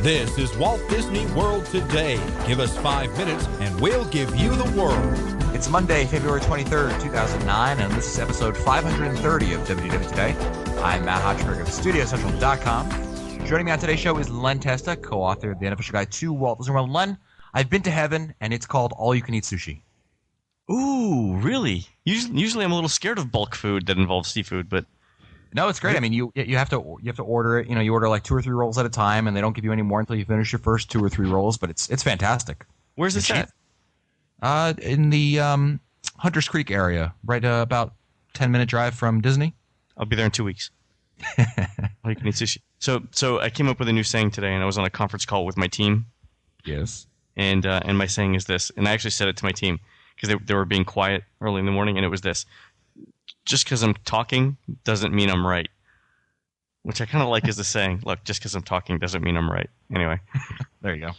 This is Walt Disney World Today. Give us 5 minutes and we'll give you the world. It's Monday, February 23rd, 2009, and this is episode 530 of WDW Today. I'm Matt Hochberg of StudioCentral.com. Joining me on today's show is Len Testa, co-author of The Unofficial Guide to Walt Disney World. Len, I've been to heaven, and it's called All-You-Can-Eat Sushi. Ooh, really? Usually I'm a little scared of bulk food that involves seafood, but... No, it's great. I mean, you have to order it. You know, you order like 2 or 3 rolls at a time, and they don't give you any more until you finish your first 2 or 3 rolls. But it's fantastic. Where's this at? In the Hunters Creek area, right about 10-minute drive from Disney. I'll be there in 2 weeks. All you can eat sushi. So I came up with a new saying today, and I was on a conference call with my team. Yes. And my saying is this, and I actually said it to my team because they were being quiet early in the morning, and it was this. Just because I'm talking doesn't mean I'm right. Which I kind of like as a saying. Look, just because I'm talking doesn't mean I'm right. Anyway. There you go.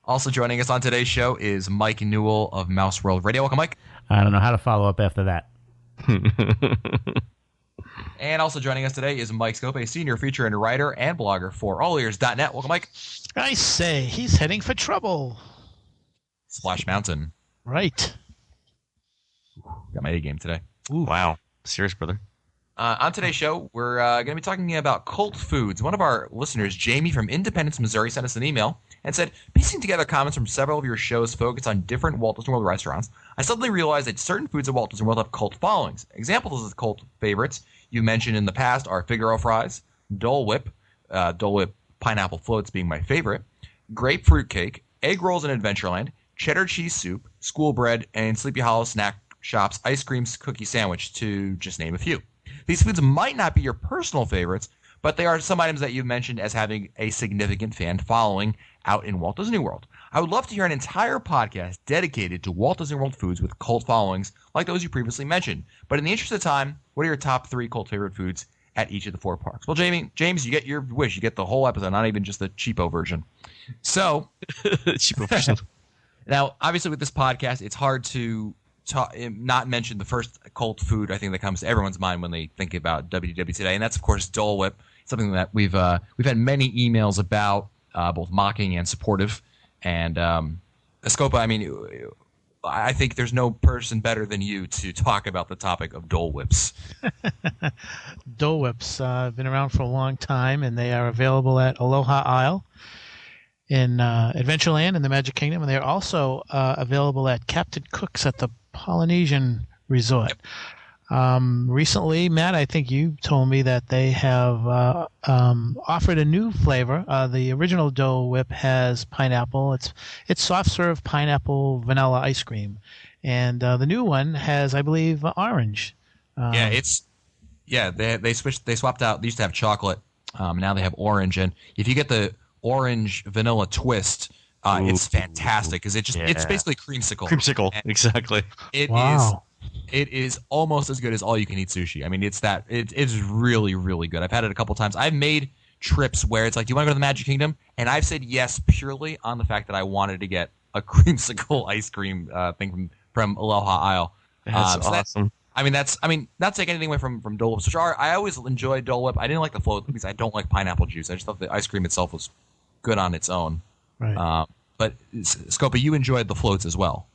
Also joining us on today's show is Mike Newell of Mouse World Radio. Welcome, Mike. I don't know how to follow up after that. And also joining us today is Mike Scope, a senior feature and writer and blogger for allears.net. Welcome, Mike. I say, he's heading for trouble. Splash Mountain. Right. Got my A game today. Ooh. Wow. Serious, brother. On today's show, we're going to be talking about cult foods. One of our listeners, Jamie from Independence, Missouri, sent us an email and said, piecing together comments from several of your shows focused on different Walt Disney World restaurants, I suddenly realized that certain foods at Walt Disney World have cult followings. Examples of cult favorites you mentioned in the past are Figaro fries, Dole Whip pineapple floats being my favorite, grapefruit cake, egg rolls in Adventureland, cheddar cheese soup, school bread, and Sleepy Hollow snack shop's ice cream cookie sandwich, to just name a few. These foods might not be your personal favorites, but they are some items that you've mentioned as having a significant fan following out in Walt Disney World. I would love to hear an entire podcast dedicated to Walt Disney World foods with cult followings like those you previously mentioned. But in the interest of time, what are your top 3 cult favorite foods at each of the 4 parks? Well, James, you get your wish. You get the whole episode, not even just the cheapo version. So, cheapo version. Now, obviously with this podcast, it's hard to not mention the first cult food I think that comes to everyone's mind when they think about WDW Today, and that's of course Dole Whip, something that we've had many emails about, both mocking and supportive. And Escopa, I mean, I think there's no person better than you to talk about the topic of Dole Whips. Dole Whips have been around for a long time, and they are available at Aloha Isle in Adventureland in the Magic Kingdom, and they are also available at Captain Cook's at the Polynesian Resort. Yep. Recently, Matt, I think you told me that they have offered a new flavor. The original Dole Whip has pineapple. It's soft serve pineapple vanilla ice cream, and the new one has, I believe, orange. They switched. They swapped out. They used to have chocolate. Now they have orange, and if you get the orange vanilla twist, it's fantastic because it's basically creamsicle. And exactly. It is almost as good as all you can eat sushi. I mean, it's really, really good. I've had it a couple times. I've made trips where it's like, do you want to go to the Magic Kingdom? And I've said yes purely on the fact that I wanted to get a creamsicle ice cream thing from Aloha Isle. That's awesome. Not taking anything away from Dole Whip. I always enjoyed Dole Whip. I didn't like the float because I don't like pineapple juice. I just thought the ice cream itself was good on its own. Right. But Scopa, you enjoyed the floats as well.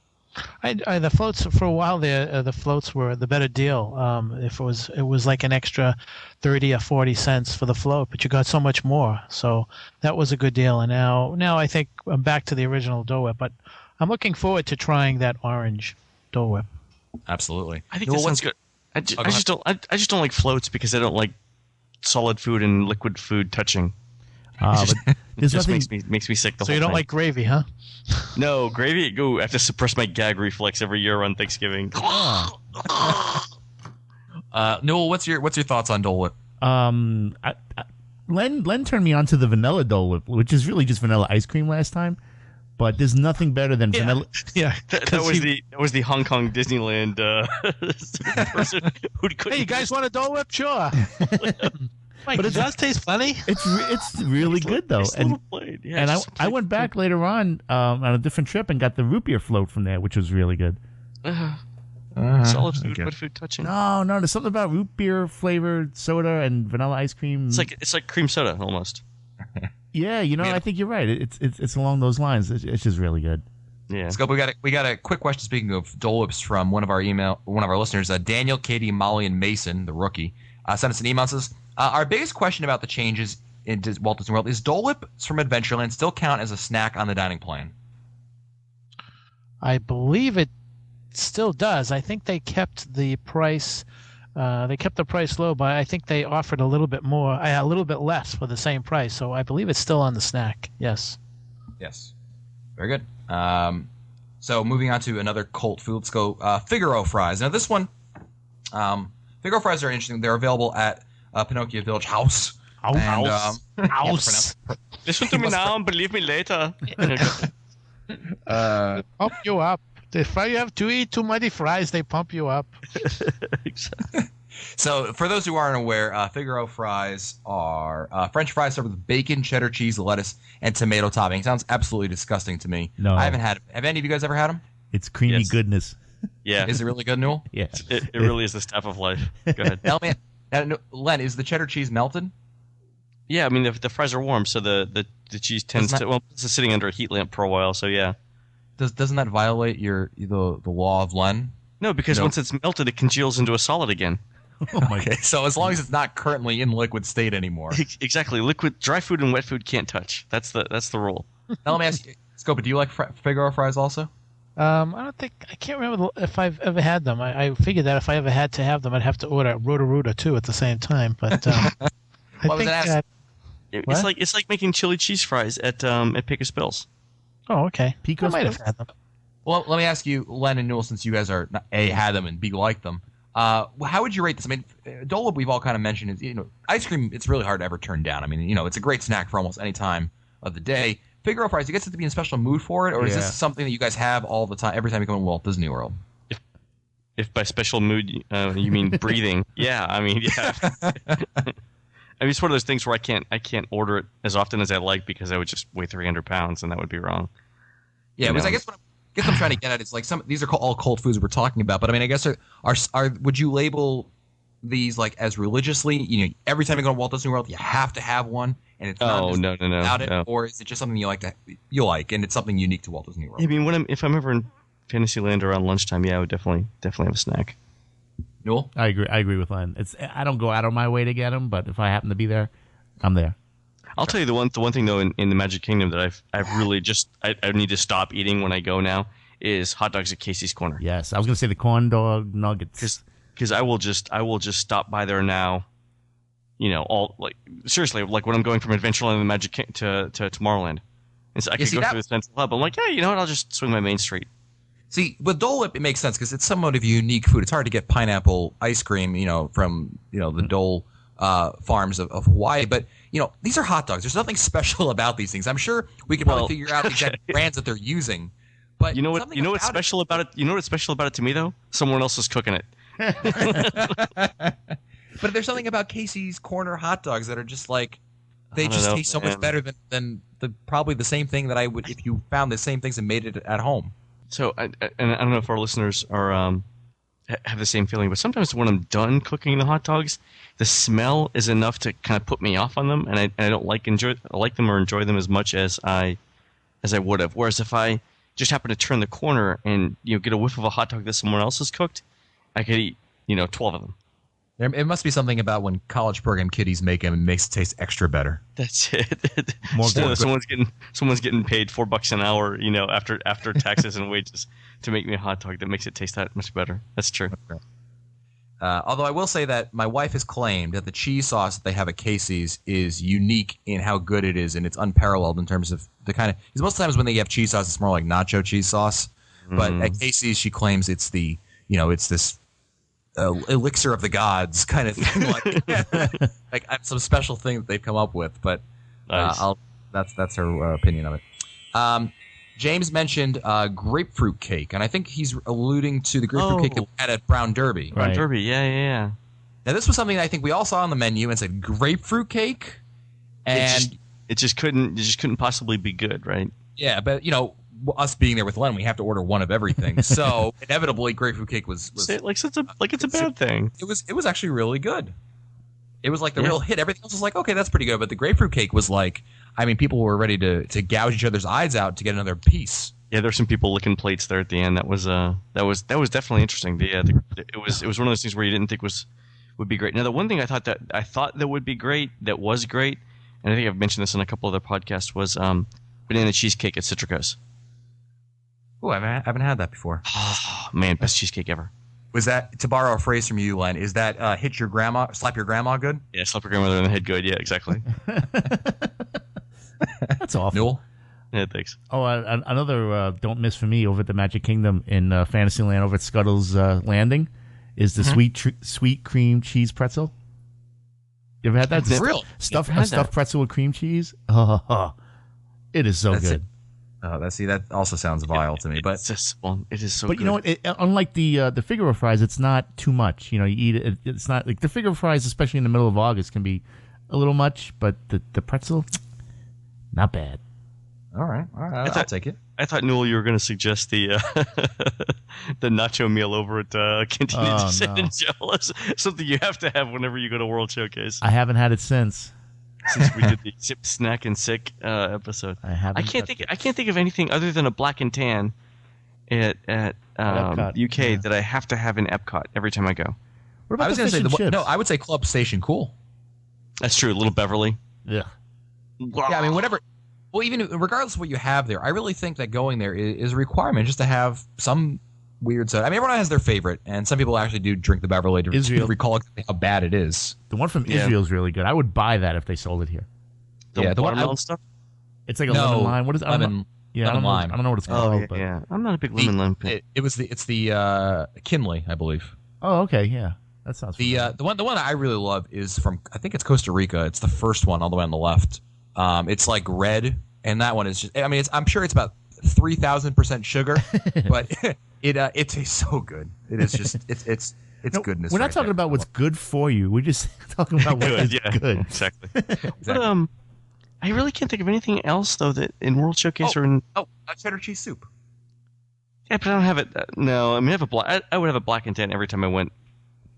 The floats for a while there. The floats were the better deal. If it was like an extra 30 or 40 cents for the float, but you got so much more. So that was a good deal. And now I think I'm back to the original Dole Whip. But I'm looking forward to trying that orange Dole Whip. Absolutely. I think that sounds good. I just don't like floats because I don't like solid food and liquid food touching. But it just makes me sick. So you don't like gravy, huh? No, gravy. I have to suppress my gag reflex every year on Thanksgiving. Newell, what's your thoughts on Dole Whip? Len turned me on to the vanilla Dole Whip, which is really just vanilla ice cream last time. But there's nothing better than vanilla. Yeah, that was the Hong Kong Disneyland person who couldn't. Hey, you guys want a Dole Whip? Sure. Mike, but it does taste funny. It's really good though, and I went back later on a different trip and got the root beer float from there, which was really good. Solid food, good food touching. No, there's something about root beer flavored soda and vanilla ice cream. It's like cream soda almost. Yeah, I think you're right. It's along those lines. It's just really good. Yeah. Scope, we got a quick question. Speaking of Dole Whips, from one of our listeners, Daniel, Katie, Molly, and Mason, the rookie, sent us an email and says, our biggest question about the changes in Walt Disney World is Dole Whips from Adventureland still count as a snack on the dining plan? I believe it still does. I think they kept the price. They kept the price low, but I think they offered a little bit more, a little bit less for the same price. So I believe it's still on the snack. Yes. Yes. Very good. So moving on to another cult food. Let's go Figaro fries. Now this one, Figaro fries are interesting. They're available at Pinocchio Village House. House. Listen to me now and believe me later. Pump you up. If you have to eat too many fries, they pump you up. So for those who aren't aware, Figaro fries are French fries served with bacon, cheddar cheese, lettuce, and tomato topping. Sounds absolutely disgusting to me. No. I haven't had them. Have any of you guys ever had them? It's creamy goodness. Yeah. Is it really good, Newell? Yeah. It really is the stuff of life. Go ahead. Len, is the cheddar cheese melted? Yeah, I mean, the fries are warm, so the cheese tends to... Well, it's sitting under a heat lamp for a while, so yeah. Doesn't that violate the law of Len? No, because once it's melted, it congeals into a solid again. Oh my Okay, so as long as it's not currently in liquid state anymore. Exactly. Dry food and wet food can't touch. That's the rule. Now let me ask you, Scopa, do you like Figaro fries also? I can't remember if I've ever had them. I figured that if I ever had to have them, I'd have to order Roto-Rooter too at the same time. But it's like making chili cheese fries at Pecos Bills. Oh, okay. Pecos I might have Bills? had them. Well, let me ask you, Len and Newell, since you guys are A, had them, and B, like them. How would you rate this? I mean, Dole Whip, we've all kind of mentioned, is ice cream. It's really hard to ever turn down. I mean, it's a great snack for almost any time of the day. Figaro fries, you guys have to be in a special mood for it, or is this something that you guys have all the time, every time you come to Walt Disney World? If by special mood you mean breathing, yeah. I mean, yeah. I mean, it's one of those things where I can't order it as often as I like because I would just weigh 300 pounds, and that would be wrong. Yeah, because I guess what I'm trying to get at is like these are all cold foods we're talking about, but I mean, I guess are would you label these like as religiously? Every time you go to Walt Disney World, you have to have one, and it's not no, without it, no. Or is it just something you like, and it's something unique to Walt Disney World? I mean, if I'm ever in Fantasyland around lunchtime, yeah, I would definitely have a snack. Newell? I agree with Len. I don't go out of my way to get them, but if I happen to be there, I'm there. I'll tell you the one thing though in the Magic Kingdom that I've really just I need to stop eating when I go now is hot dogs at Casey's Corner. Yes, I was going to say the corn dog nuggets. Because I will just stop by there now. All like seriously, like when I'm going from Adventureland and Magic to Tomorrowland, and so I could go through the Central Hub. I'm like, yeah, you know what? I'll just swing my Main Street. See, with Dole Whip, it makes sense because it's somewhat of a unique food. It's hard to get pineapple ice cream, from the Dole farms of Hawaii, but these are hot dogs. There's nothing special about these things. I'm sure we could probably figure out the exact brands that they're using. But you know what's special about it? You know what's special about it to me though? Someone else is cooking it. But there's something about Casey's Corner hot dogs that are just like they just taste so much better than probably the same thing that I would if you found the same things and made it at home. So and I don't know if our listeners are have the same feeling, but sometimes when I'm done cooking the hot dogs, the smell is enough to kind of put me off on them, and I don't like them or enjoy them as much as I would have. Whereas if I just happen to turn the corner and get a whiff of a hot dog that someone else has cooked, I could eat 12 of them. It must be something about when college program kiddies make them and makes it taste extra better. That's it. Someone's getting paid $4 an hour, after taxes and wages to make me a hot dog that makes it taste that much better. That's true. Although I will say that my wife has claimed that the cheese sauce that they have at Casey's is unique in how good it is, and it's unparalleled in terms of the kind of. Because most times when they have cheese sauce, it's more like nacho cheese sauce. But at Casey's, she claims it's it's this elixir of the gods kind of thing, like some special thing that they've come up with. But nice. That's her opinion of it. James mentioned grapefruit cake, and I think he's alluding to the grapefruit cake that we had at Brown Derby. Brown Derby, yeah. Now this was something that I think we all saw on the menu and said grapefruit cake, and it just couldn't possibly be good, right? Yeah, but us being there with Len, we have to order one of everything. So inevitably, grapefruit cake was Say it like it's a bad thing. It was actually really good. It was like the real hit. Everything else was like, okay, that's pretty good. But the grapefruit cake was like, I mean, people were ready to gouge each other's eyes out to get another piece. Yeah, there's some people licking plates there at the end. That was definitely interesting. It was one of those things where you didn't think would be great. Now, the one thing I thought that would be great, that was great, and I think I've mentioned this in a couple other podcasts, was banana cheesecake at Citrico's. Oh, I haven't had that before. Oh, man, best cheesecake ever. Was that, to borrow a phrase from you, Len, is that slap your grandma good? Yeah, slap your grandmother in the head good. Yeah, exactly. That's awful. Newell? Yeah, thanks. Oh, another don't miss for me over at the Magic Kingdom in Fantasyland over at Scuttle's Landing is the sweet cream cheese pretzel. You ever had that? Real Stuffed pretzel with cream cheese. Oh, it is so good. That also sounds vile to me, but it is so. But good. you know what? Unlike the figure of fries, it's not too much. You know, you eat it. It's not like the figure of fries, especially in the middle of August, can be a little much. But the pretzel, not bad. All right. I'll take it. I thought, Newell, you were going to suggest the the nacho meal over at Cantina de San Angelo. Something you have to have whenever you go to World Showcase. I haven't had it since we did the Sip, Snack, and Sick episode. I can't think of anything other than a black and tan at UK that I have to have in Epcot every time I go. What about the fish and chips? I would say Club Station Cool. That's true. Little Beverly. Yeah. Yeah, I mean, whatever. Well, even regardless of what you have there, I really think that going there is a requirement just to have some weird soda. I mean, everyone has their favorite, and some people actually do drink the Beverly to recall exactly how bad it is. The one from Israel is really good. I would buy that if they sold it here. The watermelon stuff? It's like a lemon lime. What is it? Lemon lime. I don't know what it's called. Yeah. I'm not a big lemon lime fan. It's the Kinley, I believe. Oh, okay, yeah. That sounds the one I really love is from, I think it's Costa Rica. It's the first one all the way on the left. It's like red, and that one is just, I mean, I'm sure it's about 3,000% sugar, but it tastes so good. It is just it's goodness. We're not talking about what's good for you. We're just talking about what is good. Exactly. But I really can't think of anything else though that in World Showcase or in a cheddar cheese soup. Yeah, but I don't have it. No, I mean, I would have a black and tan every time I went.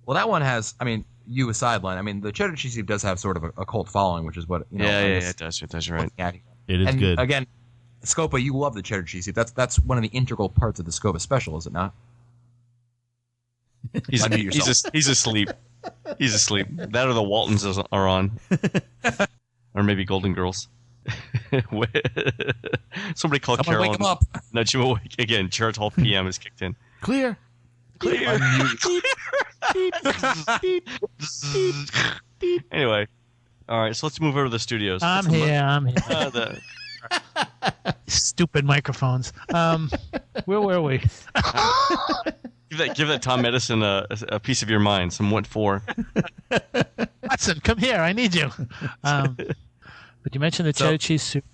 Well, that one has. I mean, you aside, Len. I mean, the cheddar cheese soup does have sort of a cult following, which is what you know. Yeah, it does. It does. You're right. It is good. Again, Scopa, you love the cheddar cheese soup. That's one of the integral parts of the Scopa special, is it not? He's asleep. He's asleep. That or the Waltons are on, or maybe Golden Girls. Somebody call Carol. Wake him up. Nudge him awake again. Chart Hall PM is kicked in. Clear. Anyway, all right. So let's move over to the studios. I'm here. Stupid microphones. Where were we? Give that Tom Edison a piece of your mind. Some what for? Watson, come here. I need you. But you mentioned the cheddar cheese soup.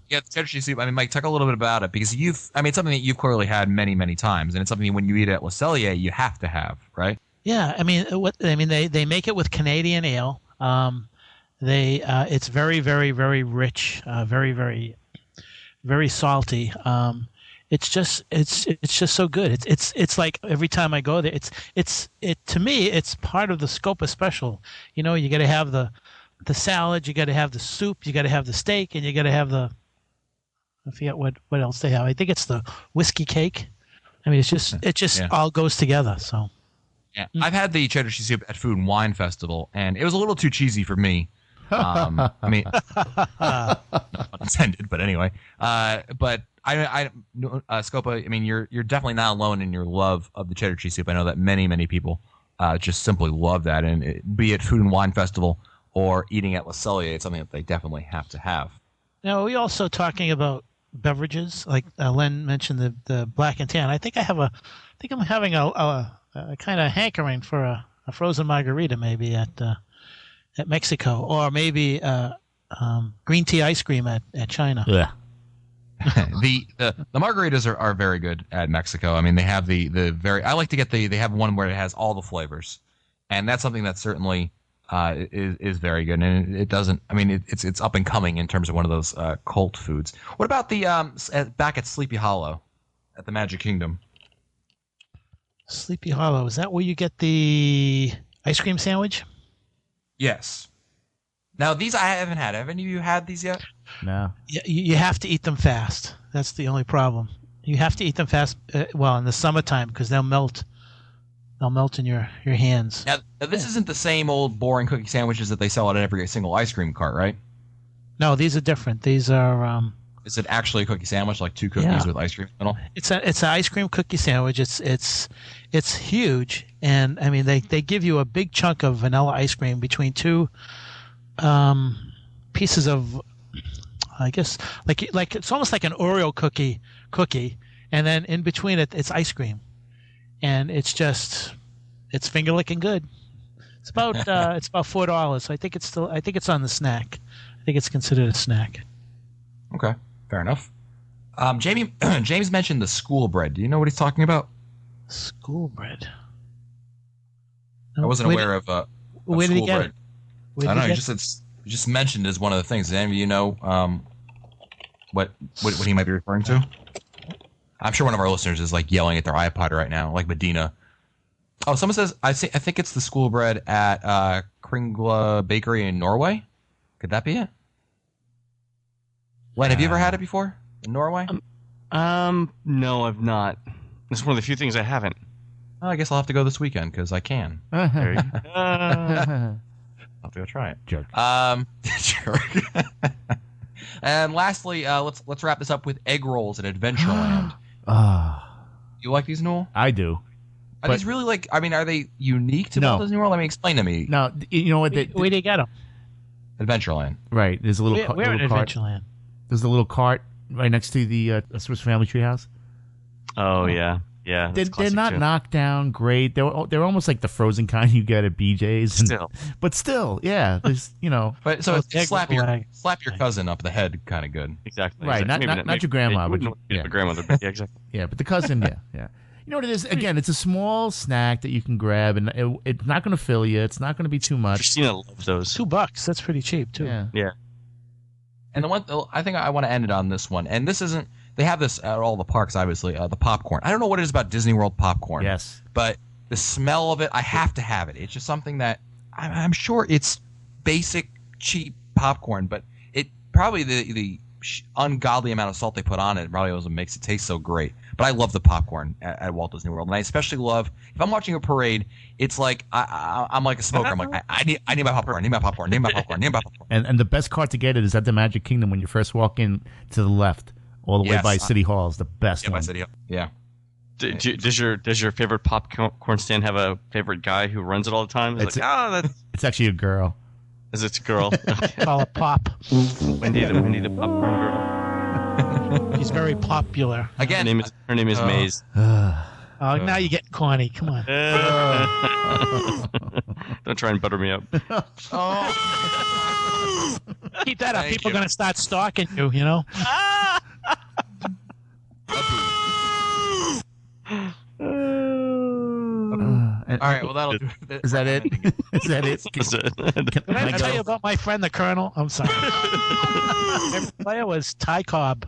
Yeah, the cheddar cheese soup. I mean, Mike, talk a little bit about it because it's something that you've clearly had many, many times, and it's something when you eat at Le Cellier, you have to have, right? Yeah, I mean, they make it with Canadian ale. It's very, very, very rich, very, very, very salty. It's just so good. It's like every time I go there, to me, it's part of the Scopa special. You know, you got to have the salad, you got to have the soup, you got to have the steak, and you got to have I forget what else they have. I think it's the whiskey cake. I mean, it just all goes together. So. Yeah, I've had the cheddar cheese soup at Food and Wine Festival, and it was a little too cheesy for me. I mean, not intended, but anyway. But Scopa, I mean, you're definitely not alone in your love of the cheddar cheese soup. I know that many, many people just simply love that, and be it Food and Wine Festival or eating at Le Cellier, it's something that they definitely have to have. Now, we also talking about beverages, like Len mentioned the black and tan. I think I'm having a kind of hankering for a frozen margarita, maybe at Mexico, or maybe green tea ice cream at China. Yeah. The margaritas are very good at Mexico. I mean, they have the very. I like to get they have one where it has all the flavors, and that's something that certainly is very good. And it doesn't. I mean, it's up and coming in terms of one of those cult foods. What about the back at Sleepy Hollow at the Magic Kingdom? Sleepy Hollow, is that where you get the ice cream sandwich? Yes. Now, these I haven't had. Have any of you had these yet? No. You have to eat them fast. That's the only problem. You have to eat them fast. Well, in the summertime because they'll melt. They'll melt in your hands. Now, this isn't the same old boring cookie sandwiches that they sell at every single ice cream cart, right? No, these are different. These are. Is it actually a cookie sandwich, like 2 cookies with ice cream in the middle? It's an ice cream cookie sandwich. It's huge, and I mean they give you a big chunk of vanilla ice cream between 2 pieces of, I guess like it's almost like an Oreo cookie, and then in between it's ice cream, and it's finger licking good. It's about $4. So I think it's on the snack. I think it's considered a snack. Okay, fair enough. James mentioned the school bread. Do you know what he's talking about? School bread. I wasn't aware of where did he school get bread. it? I don't know. He just mentioned as one of the things. Does any of you know what he might be referring to? I'm sure one of our listeners is like yelling at their iPod right now, like Medina. Oh, someone says I think it's the school bread at Kringla Bakery in Norway. Could that be it? Len, have you ever had it before in Norway? No, I've not. It's one of the few things I haven't. Oh, I guess I'll have to go this weekend because I can. There you go. I'll have to go try it. Jerk. Jerk. And lastly, let's wrap this up with egg rolls at Adventureland. You like these, Noel? I do. Are these really like? I mean, are they unique to No. Walt Disney World? I mean, explain to me. No, you know what? Where do you get them? Adventureland. Right. There's a little. We're in little cart. Adventureland. There's a little cart right next to the Swiss Family Treehouse. Oh yeah, yeah. They're classic not too. knocked down great. They're almost like the frozen kind you get at BJ's. But still, yeah. There's But so Oh, it's egg slap with your flag. cousin up the head, kind of good. Exactly. Right, exactly. not Maybe your grandma, Maybe, but yeah. my grandmother. But yeah, exactly. yeah. But the cousin, yeah. You know what it is? Again, it's a small snack that you can grab, and it's not going to fill you. It's not going to be too much. Christina loves those. $2. That's pretty cheap too. Yeah. Yeah. And I think I want to end it on this one. And this isn't. They have this at all the parks, obviously. The popcorn. I don't know what it is about Disney World popcorn. Yes. But the smell of it, I have to have it. It's just something that I'm sure it's basic, cheap popcorn, but it probably the ungodly amount of salt they put on it probably is what makes it taste so great. But I love the popcorn at Walt Disney World, and I especially love if I'm watching a parade. It's like I'm like a smoker. I'm like I need my popcorn. I need my popcorn. I need my popcorn. I need my popcorn. And the best cart to get it is at the Magic Kingdom when you first walk in to the left, all the way by City Hall. Is the best Yeah, one. by City Hall. Yeah. Does your favorite popcorn stand have a favorite guy who runs it all the time? It's It's actually a girl. Is it a girl? Call it Pop. Wendy the popcorn girl. She's very popular. Again, Her name is Maze. Oh, now you're getting corny. Come on. Don't try and butter me up. Keep that up. Thank People are you. going to start stalking you, you know? all right. Well, that'll do. Is that it? Is that it? That's it. Did I tell you about my friend, the Colonel? I'm sorry. My player was Ty Cobb.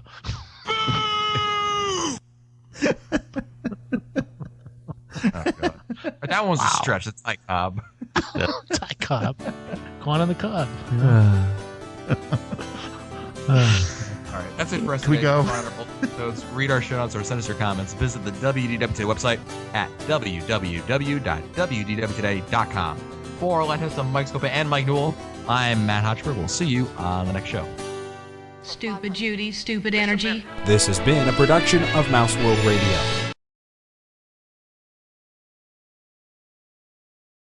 But that one's a stretch. It's like Ty Cobb. Corn on the cob. All right, that's it for us. Can we today. go? For our episodes, read our show notes or send us your comments. Visit the WDW Today website at www.wdwtoday.com. For Lantis, Mike Scopa and Mike Newell, I'm Matt Hotchberg. We'll see you on the next show. Stupid Judy, stupid energy. This has been a production of Mouse World Radio.